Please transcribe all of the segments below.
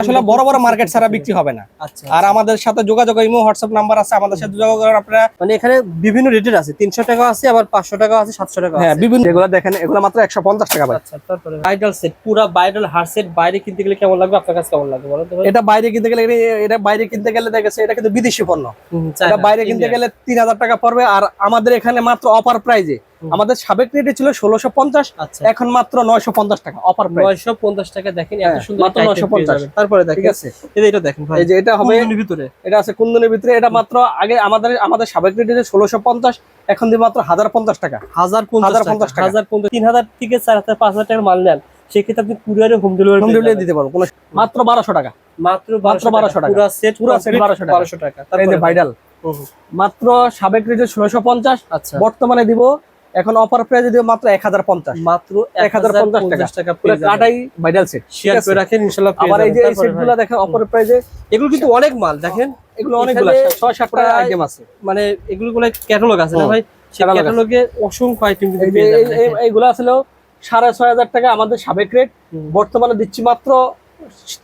আসলে বড় বড় মার্কেট ছাড়া বিক্রি হবে না। আচ্ছা আর আমাদের সাথে যোগাযোগ, ইমো হোয়াটসঅ্যাপ নাম্বার আছে, আমাদের সাথে যোগাযোগ করেন আপনারা। মানে এখানে বিভিন্ন রেটের আছে, 300 টাকা আছে, আবার 500 টাকা আছে, 700 টাকা হ্যাঁ, আছে। বিভিন্ন এগুলো দেখেন, এগুলো মাত্র 150 টাকা ভাই। আচ্ছা, তারপরে ব্রাইডাল সেট, পুরো ব্রাইডাল হার সেট বাইরে কিনতে গেলে কেমন লাগবে, আপনার কাছে কেমন লাগবে বলেন তো ভাই? এটা বাইরে কিনতে গেলে, এটা বাইরে কিনতে গেলে দেখেছে এটা কিন্তু বিদেশি পণ্য। এটা বাইরে কিনতে গেলে 3000 টাকা পড়বে, আর আমাদের এখানে মাত্র অফার প্রাইজে, আমাদের সাবেক রেটে ছিল 1650, এখন মাত্র 950 টাকা অফার প্রাইস। 950 টাকা। দেখেন এত সুন্দর মাত্র 950। তারপরে দেখেন, ঠিক আছে, এটা দেখেন ভাই, এই যে এটা হবে কুন্দনের ভিতরে, এটা আছে কুন্দনের ভিতরে। এটা মাত্র আগে আমাদের সাবেক রেটে 1650, এখন দিয়ে মাত্র 1050 টাকা। 1050 টাকা, 1050, 3000 থেকে 4000 5000 টাকার মাল নেন, সেক্ষেত্রে আপনি কুরিয়ারে হোম ডেলিভারি দিতে পারবো মাত্র 1200 টাকা। মাত্র 1200 টাকা, পুরো সেট 1200 টাকা। এই যে ভাইরাল মাত্র সাবেক রেটে 1650, আচ্ছা বর্তমানে দিব এখন অফার প্রাইসে দিব মাত্র 1050, মাত্র 1050 টাকা পুরো কাটাই ভাইরাল সেট। শেয়ার করে রাখেন, ইনশাআল্লাহ পেয়ে আবার এই যে যাবেন। এই সেটগুলো দেখেন অফার প্রাইসে, এগুলো কিন্তু অনেক মাল, দেখেন এগুলো অনেকগুলো 6-7 টা আইটেম আছে, মানে এগুলো ক্যাটালগ আছে না ভাই, সেই catalog ক্যাটালগে অসংখ্য আইটেম কিন্তু এই যে পেয়ে যাবেন। এইগুলো আসলে 6500 টাকা আমাদের সাবেক রেট, বর্তমানে দিচ্ছি মাত্র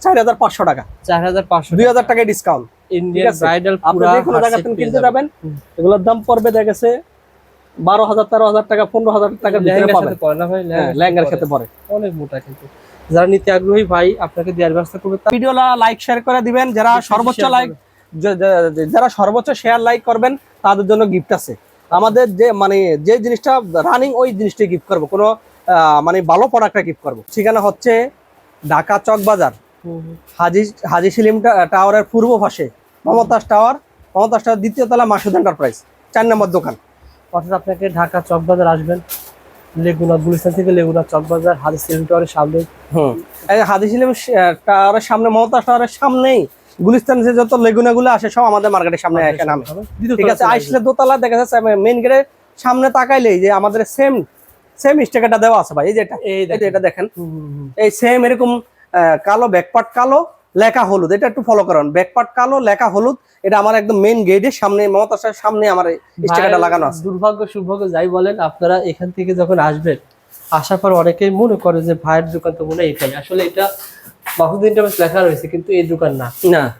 4500 টাকা, 4500, 2000 টাকা ডিসকাউন্ট। ইন্ডিয়ান ব্রাইডাল আপনি পুরো যে কোনো জায়গা থেকে কিনতে যাবেন, এগুলোর দাম পড়বে দেখেছে 12000 13000 টাকা, 15000 টাকার ভিতরে পাবেন। সাথে পড়ে না ভাই, লেহেঙ্গার সাথে পড়ে, অনেক মোটা। কিন্তু যারা নিতে আগ্রহী ভাই, আপনাকে দেওয়ার ব্যবস্থা করবে। ভিডিওটা লাইক শেয়ার করে দিবেন, যারা সর্বোচ্চ লাইক, যারা সর্বোচ্চ শেয়ার লাইক করবেন তাদের জন্য গিফট আছে। আমাদের যে মানে যে জিনিসটা রানিং ওই জিনিসটাই গিফট করবো, কোনো মানে ভালো প্রোডাক্টটা গিফট করবো। ঠিকানা হচ্ছে ঢাকা চক বাজার, হাজি সেলিম টাওয়ারের পূর্ব পাশে মমতাজ টাওয়ার, দ্বিতীয় তলা, মাসুদ এন্টারপ্রাইজ, 4 নম্বর দোকান। অর্থাৎ আপনাকে ঢাকা চকবাজার আসবেন, লেগুনা গুলিস্তান থেকে লেগুনা চকবাজার, হাজি সেলিম টাওয়ারের সামনে। এই হাজি সেলিম টাওয়ারের সামনে, মমতাজ টাওয়ারের সামনেই গুলিস্তান যে যত লেগুনা গুলো আসে সব আমাদের মার্কেটের সামনে এসে নামে। ঠিক আছে, আইসলে দোতলা দেখা যাচ্ছে মেইন গেটের সামনে তাকাইলেই যে আমাদের সেম স্টিকারটা দেওয়া আছে ভাই। এই যে এটা দেখেন, এই সেম এরকম কালো ব্যাকপার্ট, কালো লেখা হলুদ, এটা একটু ফলো করুন, ব্যাকপার্ট কালো লেখা হলুদ, এটা আমার একদম মেইন গেটের সামনে, মমতাজের সামনে আমার স্টিকারটা লাগানো আছে। দুর্ভাগ্য সৌভাগ্য যাই বলেন, আপনারা এখান থেকে যখন আসবেন, আসার পর অনেকেই মনে করে যে ভাইয়ের দোকান তো মনে হয় এটাই, আসলে এটা মাসুদ এন্টারপ্রাইজ লেখা রয়েছে, কিন্তু এই দোকান না।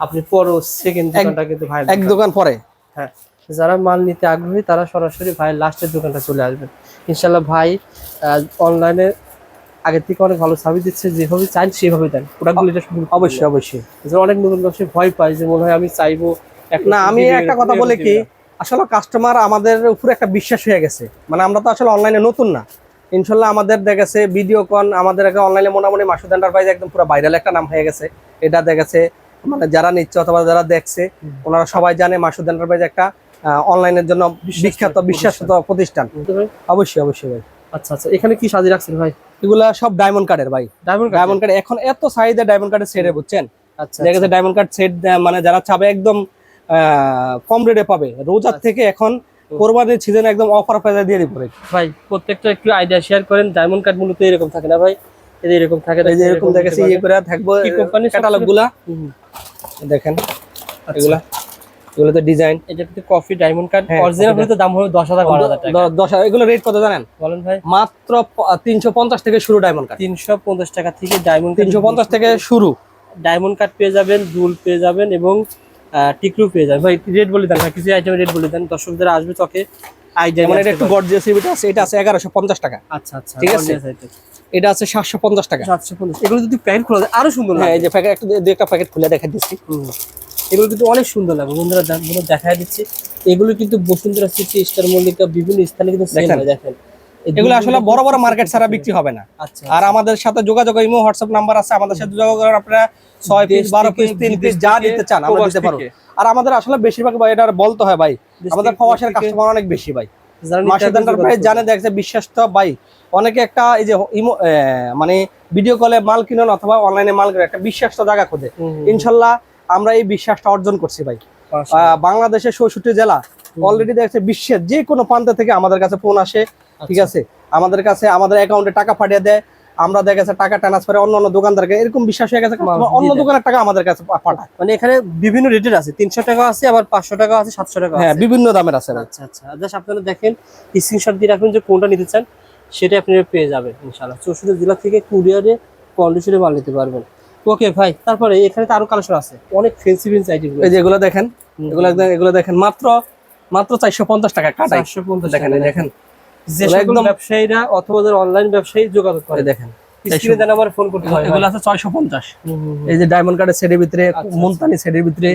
আপনি পরে সেকেন্ড দোকানটা কিন্তু ভাই এক দোকান পরে। হ্যাঁ, যারা মাল নিতে আগ্রহী তারা সরাসরি ভাইয়ের লাস্টের দোকানটা চলে আসবেন ইনশাল্লাহ। ভাই অনলাইনে আগের থেকে অনেক ভালো সার্ভিস দিচ্ছে, যেভাবে চাই সেভাবে দেন প্রোডাক্টগুলো। অবশ্যই অনেক নতুন ব্যবসায়ী ভয় পায় যে মনে হয় আমি চাইবো না। আমি একটা কথা বলি কি, আসলে কাস্টমার আমাদের উপরে একটা বিশ্বাস হয়ে গেছে, মানে আমরা তো আসলে অনলাইনে নতুন না। ইনশাল্লাহ আমাদের দেখেছে ভিডিও কন, আমাদের একটা অনলাইনে মোটামুটি মাসুদ এন্টারপ্রাইজ একদম পুরো ভাইরাল একটা নাম হয়ে গেছে। এটা দেখেছে মানে যারা নিচ্ছে অথবা যারা দেখছে, ওনারা সবাই জানে মাসুদ এন্টারপ্রাইজ একটা অনলাইনের জন্য বিখ্যাত বিশ্বাসত প্রতিষ্ঠান। অবশ্যই ভাই। আচ্ছা, এখানে কি সাজিয়ে রাখছেন ভাই? এগুলা সব ডায়মন্ড কার্ডের ভাই, ডায়মন্ড কার্ড এখন এত চাহিদা ডায়মন্ড কার্ডের সেটে, বুঝছেন? আচ্ছা, দেখেছে ডায়মন্ড কার্ড সেট, মানে যারা চাবে একদম কম রেটে পাবে, রোজার থেকে এখন কোরবানির সিজনে একদম অফার প্রাইসে দিয়ে দিব ভাই। প্রত্যেকটা একটু আইডিয়া শেয়ার করেন। ডায়মন্ড কার্ড মূলত এরকম থাকে না ভাই, এরকম থাকে, এই যে এরকম দেখেছি ইয়ে করে থাকবো ক্যাটালগুলা দেখেন, এগুলো তো ডিজাইন। এটা কিন্তু কফি ডায়মন্ড কার্ড অরিজিনাল হলে তো দাম হবে 10,000 12,000 টাকা। 10,000। এগুলো রেট কত জানেন? বলেন ভাই। মাত্র 350 থেকে শুরু ডায়মন্ড কার্ড, 350 টাকা থেকে ডায়মন্ড, 350 থেকে শুরু ডায়মন্ড কার্ড পেয়ে যাবেন, দুল পেয়ে যাবেন এবং টিকরু পেয়ে যাবেন। ভাই রেট বলে দেন, কিছু আইটেমের রেট বলে দেন, দর্শক যারা আসবে চকে আইডিয়া। মানে এটা একটু গর্জিয়াস এটা আছে, এটা আছে 1150 টাকা। আচ্ছা, ঠিক আছে, এটা আছে 750 টাকা। 750। এগুলো যদি প্যাকেট খোলা যায় আরো সুন্দর লাগে। এই যে প্যাকেট, একটা প্যাকেট খুলে দেখা দিচ্ছি। এগুলো কিন্তু অনেক সুন্দর লাগে বন্ধুরা, দেখা দিচ্ছি। এগুলো কিন্তু বসুন্ধরা সিটি, স্টার মল্লিকা বিভিন্ন স্থানে কিন্তু সেল হয়। দেখেন এগুলো আসলে বড় বড় মার্কেট ছাড়া বিক্রি হবে না। আচ্ছা, আর আমাদের সাথে যোগাযোগ, ইমো হোয়াটসঅ্যাপ নাম্বার আছে, আমাদের সাথে যোগাযোগ করেন। আপনারা 6 পিস 12 পিস 3 পিস যা নিতে চান আমরা দিতে পারবো। আর আমাদের আসলে বেশিরভাগ ভাই এটা বলতে হয় ভাই, আমাদের প্রবাসের কাস্টমার অনেক বেশি ভাই। মাসুদ এন্টারপ্রাইজ জানে, দেখছে বিশ্বাস তো ভাই। অনেকে একটা এই যে মানে ভিডিও কলে মাল কিনুন অথবা অনলাইনে মাল কিনুন, একটা বিশ্বাস তো জায়গা খোঁজে। ইনশাল্লাহ আমরা এই বিশ্বাসটা অর্জন করছি ভাই। বাংলাদেশের 64 জেলা অলরেডি দেখছে, বিশ্বের যে কোনো প্রান্ত থেকে আমাদের কাছে ফোন আসে। ঠিক আছে, আমাদের কাছে আমাদের অ্যাকাউন্টে টাকা পাঠিয়ে দেয়, আমরা দেখেছে টাকা ট্রান্সফারে অন্য দোকানদারকে, এরকম বিশ্বাস হয়ে গেছে অন্য দোকানের টাকা আমাদের কাছে পাঠায়। মানে এখানে বিভিন্ন রেটের আছে, 300 টাকা আছে, আবার 500 টাকা আছে, 700 টাকা আছে। হ্যাঁ, বিভিন্ন দামের আছে। আচ্ছা, জাস্ট আপনারা দেখেন, স্ক্রিনশট দিয়ে রাখুন যে কোনটা নিতে চান, সেটা আপনারা পেয়ে যাবেন ইনশাআল্লাহ। 64 জেলা থেকে কুরিয়ারে কন্ডিশনে মাল নিতে পারবেন। ওকে ভাই, তারপরে এখানে তো আরো কালেকশন আছে, অনেক ফ্যান্সি আইটেম। এই যে এগুলো দেখেন, এগুলো দেখেন মাত্র 450 টাকা কাটাই। 450 দেখেন, এই দেখেন যে সকল ব্যবসায়ীরা অথবা যারা অনলাইন ব্যবসায়ী যোগাযোগ করে, দেখেন স্ক্রিনে দেন আমার ফোন করতে হয়। এগুলো আছে 650। এই যে ডায়মন্ড কার্ডের সেটের ভিতরে, মুলতানি সেটের ভিতরে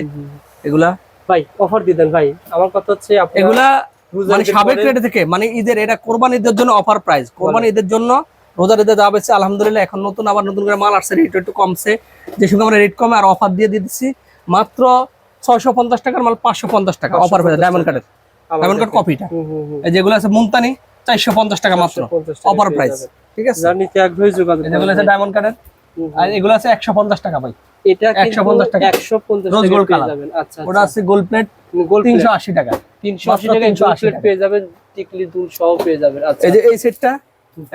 এগুলা ভাই অফার দিয়ে দেন ভাই। আমার কথা হচ্ছে এগুলা মানে সাবেক রেট থেকে, মানে ঈদের, এটা কোরবানি ঈদের জন্য অফার প্রাইস। কোরবানি ঈদের জন্য রোজার ঈদে যা বেচছে আলহামদুলিল্লাহ, এখন নতুন আবার নতুন করে মাল আসছে, রেট একটু কমছে, যে সঙ্গে আমরা রেট কমে আর অফার দিয়ে দিচ্ছি। মাত্র 650 টাকার মাল 550 টাকা অফার পেয়ে ডায়মন্ড কার্ডের, ডায়মন্ড কার্ড কপিটা। এই যেগুলো আছে মুলতানি 450 টাকা মাত্র অফার প্রাইস। ঠিক আছে, জানি তে আগ্রহী যোগাযোগ। এগুলো আছে ডায়মন্ড কার্ডের, আর এগুলো আছে 150 টাকা ভাই। এটা 150 টাকা 150 রোজ টাকা গোল্ড পেয়ে কালার। যাবেন। আচ্ছা, ওটা আছে গোল্ড প্লেট 380 টাকা। 380 টাকা গোল্ড প্লেট পেয়ে যাবেন, টিকলি দুল সহ পেয়ে যাবেন। আচ্ছা, এই যে এই সেটটা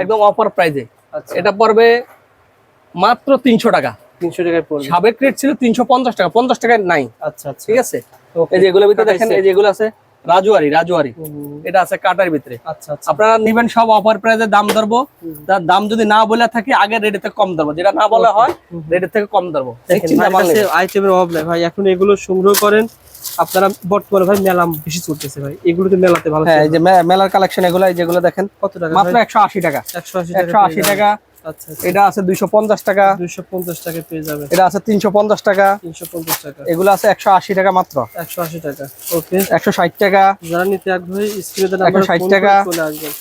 একদম অফার প্রাইসে, আচ্ছা এটা পড়বে মাত্র 300 টাকা। 300 টাকায় পড়বে। সাবেক রেট ছিল 350 টাকা, 50 টাকায় নাই। আচ্ছা আচ্ছা, ঠিক আছে, এই যে এগুলোর ভিতরে দেখেন, এই যে এগুলো আছে রাজুয়ারি, এটা আছে কাটার ভিতরে। আচ্ছা আচ্ছা, আপনারা নিবেন সব অফার প্রাইসে দাম ধরবো, তার দাম যদি না বলে থাকি আগে রেটের থেকে কম ধরবো, যেটা না বলা হয় রেটের থেকে কম ধরবো। আইটেমের অভাব নাই ভাই, এখন এগুলো সংগ্রহ করেন আপনারা। বর্তমানে ভাই মেলা বেশি চলতেছে ভাই, এগুলো তো মেলাতে ভালো। হ্যাঁ, এই যে মেলার কালেকশন এগুলো, এই যেগুলো দেখেন কত টাকা? মাত্র 180 টাকা। 180 টাকা। আচ্ছা, এটা আছে 250 টাকা। 250 টাকা পেয়ে যাবেন। এটা আছে 350 টাকা। 350 টাকা। এগুলো আছে 180 টাকা মাত্র। 180 টাকা। ওকে, 160 টাকা। যারা নিতে আগ্রহী স্ক্রিনে দেন 160 টাকা। চলে আসবেন।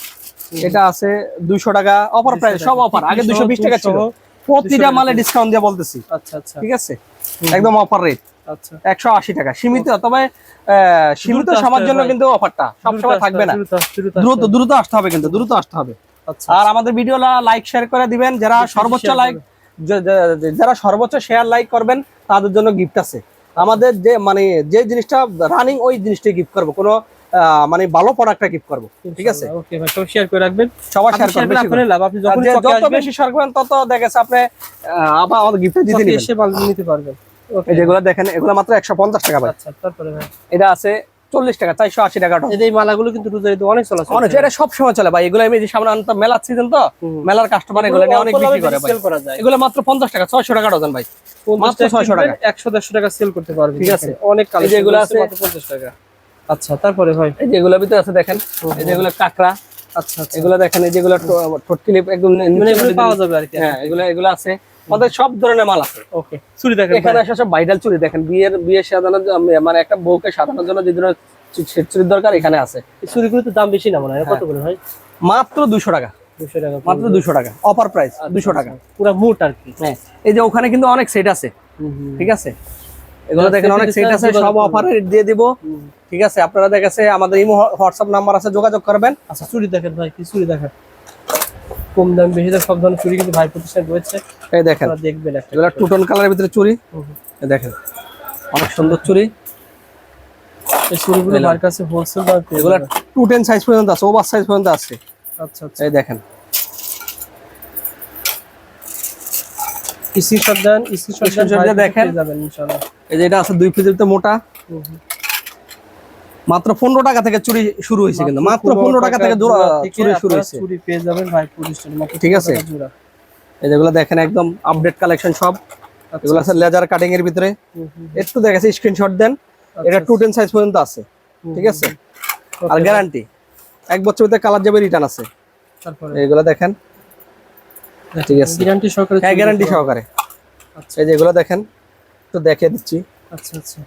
এটা আছে 200 টাকা অফার প্রাইস, সব অফার। আগে 220 টাকা ছিল, প্রতিটা মালে ডিসকাউন্ট দিয়ে বলতেছি। আচ্ছা আচ্ছা, ঠিক আছে, একদম অফার রেট। আচ্ছা, 180 টাকা সীমিত, তবে সীমিত সময়ের জন্য কিন্তু অফারটা সব সময় থাকবে না। দ্রুত আসতে হবে, কিন্তু দ্রুত আসতে হবে। আচ্ছা, আর আমাদের ভিডিও লাইক শেয়ার করে দিবেন, যারা সর্বোচ্চ লাইক, যারা সর্বোচ্চ শেয়ার লাইক করবেন তাদের জন্য গিফট আছে। আমাদের যে মানে যে জিনিসটা রানিং ওই জিনিসটাই গিফট করব, কোনো মানে ভালো প্রোডাক্টটা গিফট করব। ঠিক আছে, ওকে ভাই, সব শেয়ার করে রাখবেন, সবাই শেয়ার করবেন। আপনার লাভ, আপনি যত বেশি শেয়ার করবেন তত দেখেছে আপনি আবার আমাদের গিফট দিতে নেবেন, এসে মাল নিতে পারবেন। ওকে, যেগুলো দেখেন এগুলো মাত্র 150 টাকা ভাই। আচ্ছা, তারপরে ভাই এটা আছে 40 টাকা, 480 টাকা। এই মালাগুলো কিন্তু রোজারিতে অনেক চলে, অনেক, এটা সব সময় চলে ভাই। এগুলো আমি যে সামনে আনতে মেলার সিজন, তো মেলার কাস্টমার এগুলো নিয়ে অনেক বিক্রি করে ভাই। এগুলো মাত্র 50 টাকা, 600 টাকা ডজন ভাই, মাত্র 600 টাকা। 100-150 টাকা সেল করতে পারবেন। ঠিক আছে, অনেক কালেকশন যেগুলো আছে মাত্র 50 টাকা। আচ্ছা, তারপরে ভাই এই যেগুলোর ভিতরে আছে দেখেন, এই যেগুলো কাকড়া। আচ্ছা আচ্ছা, এগুলো দেখেন, এই যেগুলো ঠোঁট ক্লিপ একদম মানে এগুলো পাওয়া যাবে আর কি। হ্যাঁ, এগুলো আছে, আমাদের সব ধরনের মাল আছে। ওকে, চুড়ি দেখেন, এখানে আসে সব ভাইরাল চুড়ি দেখেন, বিয়ে সাজানোর মানে একটা বউকে সাজানোর জন্য যে ধরনের চুড়ির দরকার এখানে আছে। এই চুড়িগুলো তো দাম বেশি না মনে হয়, কত করে ভাই? মাত্র 200 টাকা। 200 টাকা, মাত্র 200 টাকা অফার প্রাইস, 200 টাকা পুরো মুট আর কি। হ্যাঁ, এই যে ওখানে কিন্তু অনেক সেট আছে। ঠিক আছে, এগুলো দেখেন অনেক সেট আছে, সব অফারে দিয়ে দিব। ঠিক আছে, আপনারা দেখেছে আমাদের ইমো হোয়াটসঅ্যাপ নাম্বার আছে, যোগাযোগ করবেন। আচ্ছা, চুড়ি দেখেন ভাই, কি চুড়ি দেখেন, কম দাম বেশি দাম সব ধরনের চুড়ি কিন্তু ভাই প্রতিষ্ঠান রয়েছে। এই দেখেন, আপনারা দেখবেন একটা, এগুলো টু টোন কালারের ভিতরে চুড়ি। এই দেখেন অনেক সুন্দর চুড়ি। এই চুড়িগুলো আমার কাছে হোলসেল দামে পেয়ে এগুলো যাবেন। 210 সাইজ পর্যন্ত আছে, ওভার সাইজ পর্যন্ত আছে। আচ্ছা আচ্ছা, এই দেখেন স্ক্রিনশট দেন, স্ক্রিনশট দিয়ে দেখেন পেয়ে যাবেন ইনশাআল্লাহ। এই যে এটা আছে 2 পিসের মোটা, মাত্র 15 টাকা থেকে চুড়ি শুরু হয়েছে, কিন্তু মাত্র 15 টাকা থেকে চুড়ি শুরু হয়েছে। চুড়ি পেয়ে যাবেন ভাই প্রতিষ্ঠানে মাত্র। ঠিক আছে, এই যেগুলো দেখেন একদম আপডেট কালেকশন সব। এগুলো আছে লেজার কাটিং এর ভিতরে, একটু দেখেছি স্ক্রিনশট দেন। এটা 210 সাইজ পর্যন্ত আছে। ঠিক আছে, আর গ্যারান্টি 1 বছর ভিতরে কালার যাবে, রিটার্ন আছে। তারপরে এগুলো দেখেন, ঠিক আছে, গ্যারান্টি সহকারে। হ্যাঁ, গ্যারান্টি সহকারে। আচ্ছা, এই যে এগুলো দেখেন, একটু দেখিয়ে দিচ্ছি। আচ্ছা আচ্ছা,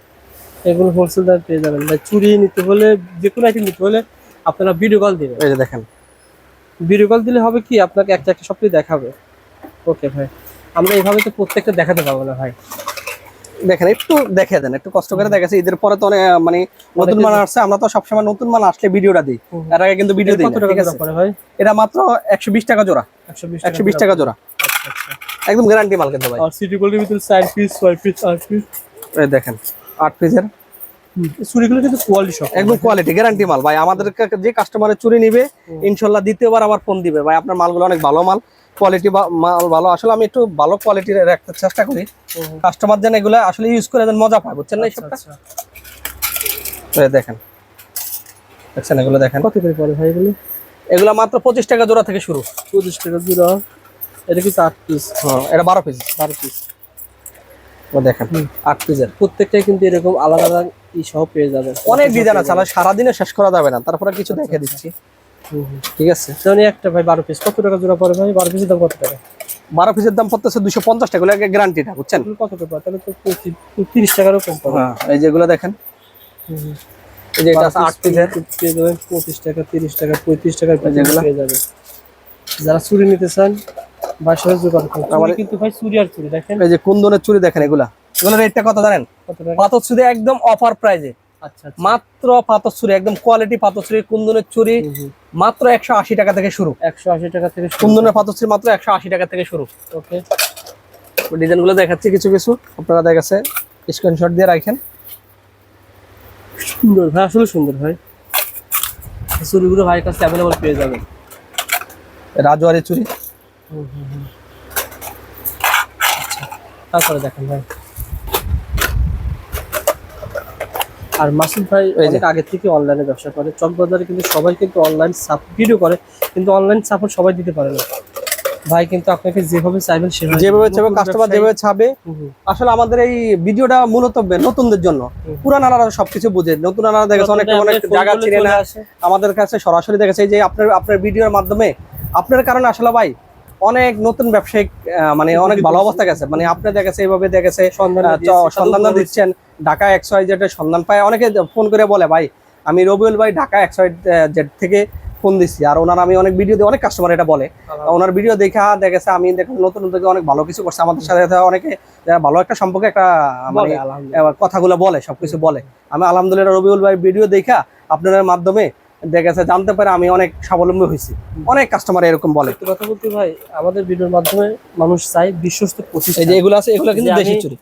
এগুলো হোলসেল দামে পেয়ে যাবেন ভাই। চুড়ি নিতে হলে, যে কোনো আইটেম নিতে হলে আপনারা ভিডিও কল দিবেন। এই যে দেখেন, ভিডিও কল দিলে হবে কি, আপনাকে একটা একটা সবটাই দেখাবে। ওকে ভাই, আমরা এইভাবে তো প্রত্যেকটা দেখাতে পারবো না ভাই। দেখেন একটু দেখে দেন, একটু কষ্ট করে দেখাচ্ছি। ঈদের পরে তো অনেক মানে নতুন মাল আসছে, আমরা তো সবসময় নতুন মাল আসলে ভিডিওটা দিই, এর আগে কিন্তু ভিডিও দিই না। ঠিক আছে ভাই, এটা মাত্র 120 টাকা জোড়া। 120 টাকা জোড়া, আচ্ছা আচ্ছা, একদম গ্যারান্টি মাল কিন্তু ভাই। আর সিটি গোল্ডের ভিতরে 4 পিস 6 পিস 8 পিস। এই দেখেন 8 পিসের চুড়িগুলো কিন্তু কোয়ালিটি সব, একদম কোয়ালিটি গ্যারান্টি মাল ভাই। আমাদের যে কাস্টমারের চুরি নিবে ইনশাআল্লাহ দ্বিতীয়বার আবার ফোন দিবে, ভাই আপনার মালগুলো অনেক ভালো মাল, কোয়ালিটি মাল ভালো। আসলে আমি একটু ভালো কোয়ালিটির রাখতে চেষ্টা করি, কাস্টমার যেন এগুলো আসলে ইউজ করে যেন মজা পায়, বুঝছেন না? এই সবটা দেখেন, দেখছেন এগুলো দেখেন কত করে পড়ে ভাই এগুলো? এগুলো মাত্র 25 টাকা জোড়া থেকে শুরু। 25 টাকা জোড়া। এটা কি 8 পিস? হ্যাঁ, এটা 12 পিস। 12 পিস। দেখেন 8 পিসের প্রত্যেকটাই কিন্তু এরকম আলাদা আলাদা ই সহ পেয়ে যাবেন। অনেক ডিজাইন আছে, সারাদিনে শেষ করা যাবে না, তারপরে কিছু দেখে দিচ্ছি। ঠিক আছে, যেমন একটা ভাই 12 পিস কত টাকা জোড়া পড়ে ভাই? 12 পিসের দাম কত টাকা? 12 পিসের দাম পড়তেছে 250 টাকা, এগুলো গ্যারান্টিটা বুঝছেন। কত টাকা? তাহলে তো 30 টাকারও কম পাবেন। হ্যাঁ, এই যেগুলো দেখেন, এই যে এটা আছে 8 পিসের, পেয়ে যাবেন 25 টাকা, 30 টাকা, 35 টাকার যেগুলো পেয়ে যাবেন। যারা চুড়ি নিতে চান বাসায় যোগাযোগ করুন। চুড়ি কিন্তু ভাই চুড়ি আর চুড়ি দেখেন, এই যে কুন্দনের চুড়ি দেখেন, এগুলোর রেটটা কত জানেন? কত টাকা? পাথর চুড়ি একদম অফার প্রাইজে, আচ্ছা মাত্র পাথর চুড়ি একদম কোয়ালিটি পাথর চুড়ি, কুন্দনের চুড়ি মাত্র 180 টাকা থেকে শুরু। 180 টাকা থেকে শুরু। কুন্দনের পাথর চুড়ি মাত্র 180 টাকা থেকে শুরু। ওকে, ডিজাইনগুলো দেখাচ্ছি কিছু কিছু, আপনারা দেখাচ্ছে স্ক্রিনশট দিয়ে রাখেন। সুন্দর ভাই, আসলে সুন্দর ভাই। চুড়িগুলো ভাইয়ের কাছে অ্যাভেলেবল পেয়ে যাবেন। রাজওয়ারি চুড়ি, তারপরে দেখেন ভাই, আর মাসুদ ভাই অনেক আগে থেকে অনলাইনে ব্যবসা করে। চকবাজারে কিন্তু সবাই কিন্তু অনলাইন ভিডিও করে, কিন্তু অনলাইন সাপোর্ট সবাই দিতে পারে না। ভাই কিন্তু আপনাকে যেভাবে চাইবেন যেভাবে চাইবে, কাস্টমার যেভাবে চাবে। আসলে আমাদের এই ভিডিওটা মূলত নতুনদের জন্য, পুরানারা সবকিছু বুঝে, নতুনরা দেখেছে অনেক অনেক জায়গা চিনে না, আমাদের কাছে সরাসরি দেখেছে। এই যে আপনার ভিডিওর মাধ্যমে, আপনার কারণে আসলে ভাই অনেক নতুন ব্যবসায়িক মানে অনেক ভালো অবস্থা গেছে। মানে আপনি দেখেছে এইভাবে দেখেছে সন্ধান দিচ্ছেন, ঢাকা XYZ এর সন্ধান পায়। অনেকে ফোন করে বলে ভাই আমি রবিউল ভাই ঢাকা XYZ থেকে ফোন দিচ্ছি, আর ওনার আমি অনেক ভিডিও দিই, অনেক কাস্টমার এটা বলে। ওনার ভিডিও দেখা দেখেছে আমি নতুন থেকে অনেক ভালো কিছু করছে আমাদের সাথে, অনেকে ভালো একটা সম্পর্কে একটা মানে কথাগুলো বলে, সবকিছু বলে। আমি আলহামদুলিল্লাহ রবিউল ভাই ভিডিও দেখা আপনাদের মাধ্যমে দেখেছে জানতে পারে আমি অনেক স্বাবলম্বী হয়েছি। অনেক কাস্টমার এরকম বলে। কথা বলতে ভাই আমাদের ভিডিওর মাধ্যমে মানুষ চাই বিশ্বস্ত প্রতিষ্ঠান। এই যে এগুলো আছে, এগুলো কিন্তু দেশি চুড়ি,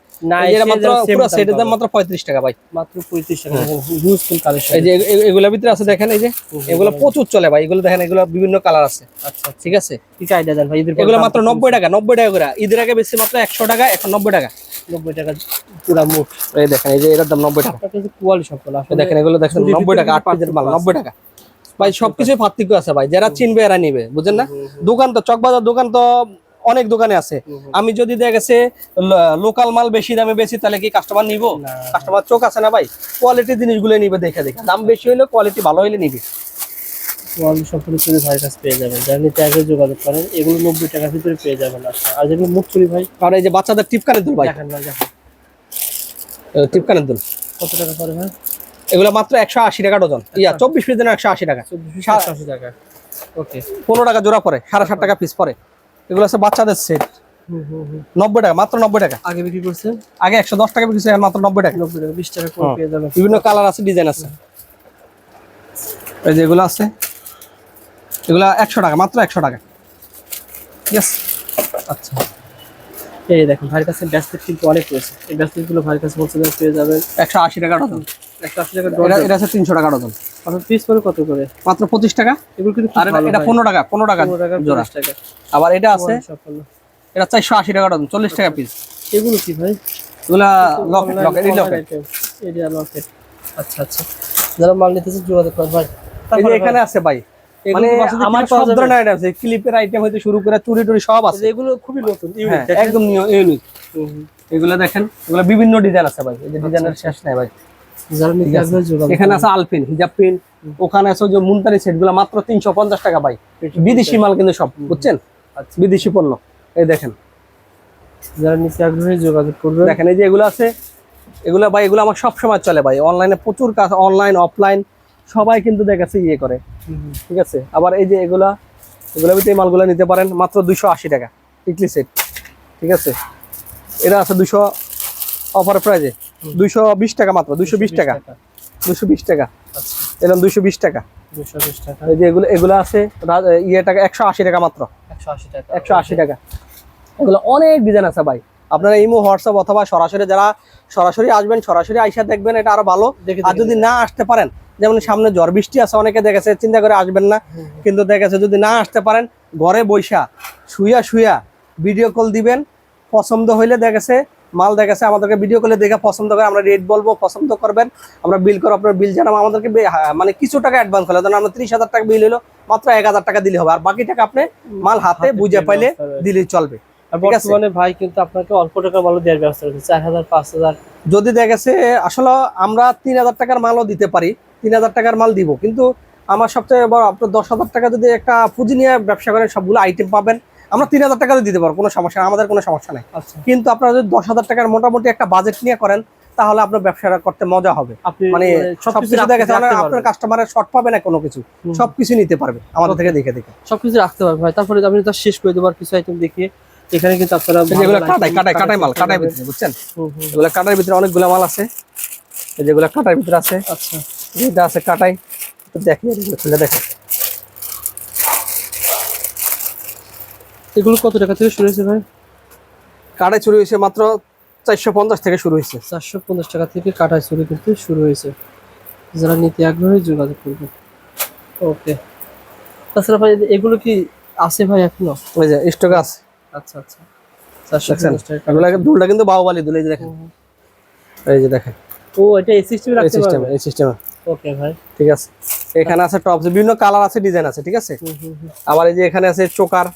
এর মাত্র পুরো সেটের দাম মাত্র 35 টাকা ভাই, মাত্র 35 টাকা। Useful collection. এই যে এগুলোর ভিতরে আছে দেখেন, এই যে এগুলো প্রচুর চলে ভাই, এগুলো দেখেন, এগুলো বিভিন্ন কালার আছে। আচ্ছা ঠিক আছে, কি আইডিয়া দেন ভাই? এগুলো মাত্র 90 টাকা, 90 টাকা করে। ঈদের আগে বেশি মাত্র 100 টাকা, এখন 90 টাকা। 90 টাকা পুরো মোট। এই দেখেন, এই যে এর দাম 90 টাকা। আপনার কাছে কোয়ালিটি সম্পূর্ণ আসলে দেখেন, এগুলো দেখেন 90 টাকা, 8 পিসের মাল 90 টাকা ভাই। সবকিছু পার্থক্য আছে ভাই, যারা চিনবে এরা নিবে, বুঝেন না? দোকান তো চকবাজার দোকান তো অনেক দোকানে আছে। আমি যদি দেখেছে লোকাল মাল বেশি দামে বেশি, তাহলে কি কাস্টমার নিব? কাস্টমার চোখ আছে না ভাই, কোয়ালিটি জিনিসগুলো নিবে দেখে দেখে। দাম বেশি হইলে কোয়ালিটি ভালো হইলে নিবে। কোয়ালিটি সম্পূর্ণ চুরি ভাইয়ের কাছে পেয়ে যাবেন, যারা নিতে আগে যোগাযোগ করেন। এগুলো 90 টাকার ভিতরে পেয়ে যাবেন। আর যেগুলো মুখ চুরি ভাই, আর এই যে বাচ্চাদের টিপকানের দুল ভাই, দেখেন না দেখেন টিপকানের দুল কত টাকা পড়ে ভাই? এগুলো মাত্র 180 টাকা ডজন। 24 পিস দেন 180 টাকা, 180 টাকা। ওকে, 15 টাকা জোড়া পরে, 7.5 টাকা পিস পরে। এগুলো আছে বাচ্চাদের সেট, 90 টাকা, মাত্র 90 টাকা। আগে বিক্রি করছেন? আগে 110 টাকা বিক্রি করছে, মাত্র 90 টাকা। 90 টাকা, 20 টাকা করে পেয়ে যাবেন। বিভিন্ন কালার আছে, ডিজাইন আছে। এই যে এগুলো আছে, এগুলো 100 টাকা, মাত্র 100 টাকা। ইয়েস, আচ্ছা, এই দেখুন ভাইয়ের কাছে ব্যাসলেট কিন্তু অনেক রয়েছে। এই ব্যাসলেটগুলো ভাইয়ের কাছে বলতে পেয়ে যাবেন 180 টাকা ডজন। 180 টাকা ডজন। এটা আছে 300 টাকা ডজন। আপনার পিস পরে কত করে? মাত্র 25 টাকা। এগুলো কিন্তু আর এটা 15 টাকা, 15 টাকা জোড়া। আবার এটা আছে, এটা 480 টাকা ডজন, 40 টাকা পিস। এগুলো কি ভাই? এগুলা লকেট, লকেট, এই লকেট, এরিয়া লকেট। আচ্ছা আচ্ছা, যারা মাল নিতেছে যোগাযোগ করেন ভাই। এই যে এখানে আছে ভাই, মানে আমার সব ধরনের আইটেম আছে, ক্লিপের আইটেম হইতে শুরু করে চুরি টুরি সব আছে। এগুলো খুবই নতুন, একদম ইউনিক। এগুলো দেখেন, এগুলো বিভিন্ন ডিজাইন আছে ভাই, এই যে ডিজাইনের শেষ নাই ভাই। যারা নিতে আসবে যোগাযোগ। এখানে আছে আলপিন, হিজাব পিন, ওখানে আছে যে মুনতারি সেটগুলো মাত্র 350 টাকা ভাই। বিদেশি মাল কিন্তু সব, বুঝছেন? বিদেশি পণ্য। এই দেখেন, যারা নিতে আগ্রহী যোগাযোগ করবে। দেখেন এই যে এগুলো আছে, এগুলো ভাই, এগুলো আমার সব সময় চলে ভাই। অনলাইনে প্রচুর কাজ, অনলাইন অফলাইন সবাই কিন্তু দেখাচ্ছে ইয়ে করে। ঠিক আছে, আবার এই যে এগুলা, এগুলোর ভিতরে এই মালগুলো নিতে পারেন মাত্র 280 টাকা ইকলি সেট। ঠিক আছে, এটা আছে 200 অফার প্রাইজে, 220 টাকা মাত্র, 220 টাকা, 220 টাকা। এরকম 220 টাকা, 220 টাকা। এই যে এগুলো আছে ইয়ে টাকা 180 টাকা মাত্র, 180 টাকা, 180 টাকা। এগুলো অনেক ডিজাইন আছে ভাই। আপনারা ইমো, হোয়াটসঅ্যাপ অথবা সরাসরি, যারা সরাসরি আসবেন সরাসরি আইসা দেখবেন, এটা আরো ভালো। আর যদি না আসতে পারেন, যেমন সামনে ঝড় বৃষ্টি আছে, অনেকে দেখেছে চিন্তা করে আসবেন না, কিন্তু দেখেছে যদি না আসতে পারেন, ঘরে বৈশা শুইয়া শুইয়া ভিডিও কল দিবেন। পছন্দ হইলে দেখেছে মাল দেখেছে, আমাদেরকে ভিডিও কলে দেখে পছন্দ করে, আমরা রেট বলবো, পছন্দ করবেন, আমরা বিল করবো, আপনার বিল জানাবো আমাদেরকে। মানে কিছু টাকা অ্যাডভান্স হলে, ধরেন আমরা 30,000 টাকা বিল হলো, মাত্র 1,000 টাকা দিলে হবে, আর বাকি টাকা আপনি মাল হাতে বুঝে পাইলে দিলেই চলবে। আর বর্তমানে ভাই কিন্তু আপনাকে অল্প টাকা মালও দেওয়ার ব্যবস্থা রয়েছে, 4000 5000। যদি দেখা গেছে আসলে আমরা 3000 টাকার মালও দিতে পারি, 3000 টাকার মাল দিব, কিন্তু আমার সবচেয়ে বড় আপনার 10,000 টাকা যদি একটা পুঁজি নিয়ে ব্যবসা করেন, সবগুলো আইটেম পাবেন, আমরা 3000 টাকা দিতে পারবো, কোনো সমস্যা নেই, আমাদের কোনো সমস্যা নেই। আচ্ছা, কিন্তু আপনারা যদি 10,000 টাকার মোটামুটি একটা বাজেট নিয়ে করেন, তাহলে আপনার ব্যবসাটা করতে মজা হবে। আপনি মানে সবকিছু দেখা গেছে রাখতে আপনার পারবেন। কাস্টমারের শর্ট পাবে না কোনো কিছু, সবকিছু নিতে পারবে আমাদের থেকে দেখে দেখে। সবকিছু রাখতে পারবেন ভাই। তারপরে আমি তো শেষ করে দেবার কিছু আইটেম দেখিয়ে, এখানে কিন্তু আপনারা যেগুলো কাটাই মাল, কাটাই ভিতরে, বুঝছেন, এগুলো কাটার ভিতরে অনেকগুলো মাল আছে, এই যেগুলো কাটার ভিতরে আছে। আচ্ছা, যেটা আছে কাটাই, তো দেখেন এগুলো খুলে দেখেন। এগুলো কত টাকা থেকে শুরু হয়েছে ভাই? কাটাই শুরু হয়েছে মাত্র 450 থেকে শুরু হয়েছে। 450 টাকা থেকে কাটাই চুরি কিন্তু শুরু হয়েছে। যারা নিতে আগ্রহী যোগাযোগ করবে। ওকে, তাছাড়া ভাই এগুলো কি আছে ভাই এখনো? ওই যে স্টক আছে। আচ্ছা আচ্ছা, 450 টাকা। এগুলো দুলটা কিন্তু বাহুবালি দুল, এই যে দেখেন, এই যে দেখেন, ও এটা এই সিস্টেমে এই রাখতে সিস্টেমে, পারবে? এই সিস্টেমে। ওকে ভাই, ঠিক আছে, এখানে আছে টপস, বিভিন্ন কালার আছে, ডিজাইন আছে, ঠিক আছে। আবার এই যে এখানে আছে চোকার,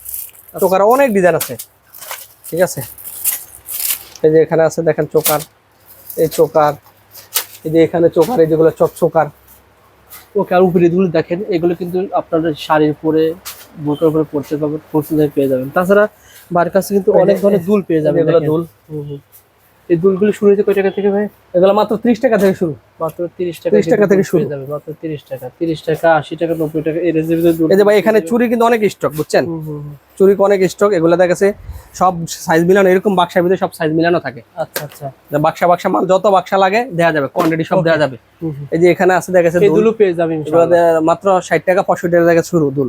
চোকার অনেক ডিজাইন আছে, ঠিক আছে। এই যে এখানে আছে দেখেন চোকার, এই চোকার, এই যে এখানে চোকার, এই যেগুলো চোকার। ওকে, আর উপরে দুল দেখেন, এগুলো কিন্তু আপনাদের শাড়ির উপরে, বোরকার উপরে পড়তে পারবেন, পছন্দের পেয়ে যাবেন। তাছাড়া বার কাছে কিন্তু অনেক ধরনের দুল পেয়ে যাবেন। এগুলো দুল, এই দুলগুলো শুরু হয়েছে কয় টাকা থেকে ভাই? এগুলো মাত্র 30 টাকা থেকে শুরু, মাত্র 30 টাকা। 30 টাকা থেকে শুরু যাবে মাত্র 30 টাকা, 30 টাকা, 80 টাকা, 90 টাকা, এই রেঞ্জের ভিতরে দুল। এই যে ভাই এখানে চুরি কিন্তু অনেক স্টক, বুঝছেন, চুরি অনেক স্টক। এগুলো দেখা গেছে সব সাইজ মিলানো, এরকম বাক্সার ভিতরে সব সাইজ মিলানো থাকে। আচ্ছা আচ্ছা, বাক্সা মাল যত বাক্সা লাগে দেয়া যাবে, কোয়ান্টিটি সব দেয়া যাবে। এই যে এখানে আছে দেখা গেছে এই দুলও পেয়ে যাবেন এগুলো মাত্র 60 টাকা 65 টাকা থেকে শুরু দুল।